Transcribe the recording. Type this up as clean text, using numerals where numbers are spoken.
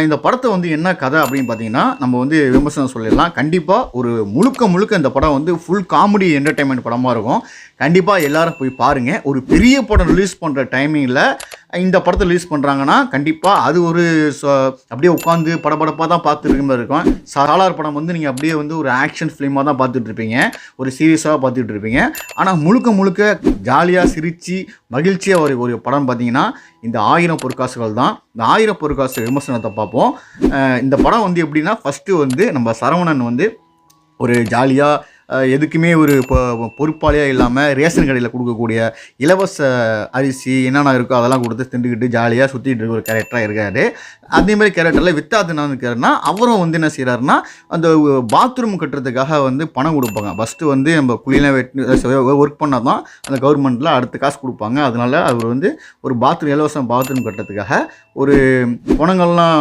இந்த படத்த வந்து என்ன கதை அப்படின்னு பார்த்தீங்கன்னா, நம்ம வந்து விமர்சனம் சொல்லிடலாம். கண்டிப்பா ஒரு முழுக்க முழுக்க இந்த படம் வந்து ஃபுல் காமெடி என்டர்டெயின்மென்ட் படமா இருக்கும். கண்டிப்பா எல்லாரும் போய் பாருங்க. ஒரு பெரிய படம் ரிலீஸ் பண்ற டைமிங்ல இந்த படத்த ரிலீஸ் பண்றாங்கன்னா, கண்டிப்பா அது ஒரு சொ அப்படியே உட்காந்து படபடப்பா தான் பார்த்துட்டு இருக்க மாரி இருக்கும். சாலார் படம் வந்து நீங்க அப்படியே வந்து ஒரு ஆக்ஷன் ஃபிலிமா தான் பார்த்துட்டு இருப்பீங்க. ஒரு சீரியஸா பார்த்துட்டு இருப்பீங்க. ஆனா முழுக்க முழுக்க ஜாலியா சிரிச்சு, மகிழ்ச்சியா ஒரு ஒரு படம் பார்த்தீங்கன்னா, இந்த 1000 பொற்காசுகள் தான். இந்த 1000 பொற்காசு விமர்சனத்த பார்ப்போம். இந்த படம் வந்து எப்படின்னா, ஃபர்ஸ்ட்டு வந்து நம்ம சரவணன் வந்து ஒரு ஜாலியா எதுக்குமே ஒரு பொறுப்பாளியா இல்லாம ரேஷன் கடையில குடுக்கக்கூடிய இலவச அரிசி என்னென்ன இருக்கோ அதெல்லாம் குடுத்து தின்டுக்கிட்டு ஜாலியா சுத்திட்டு இருக்க ஒரு கேரக்டரா இருக்காரு. அதே மாரி கேரக்டர்ல வித்தார்த் என்ன இருக்காருன்னா, அவரும் வந்து என்ன செய்றாருன்னா, அந்த பாத்ரூம் கட்டுறதுக்காக வந்து பணம் குடுப்பாங்க. ஃபர்ஸ்ட்டு வந்து நம்ம குழிலாம் ஒர்க் பண்ணா தான் அந்த கவர்மெண்ட்ல அடுத்த காசு குடுப்பாங்க. அதனால அவர் வந்து ஒரு இலவச பாத்ரூம் கட்டுறதுக்காக ஒரு பணங்கள்லாம்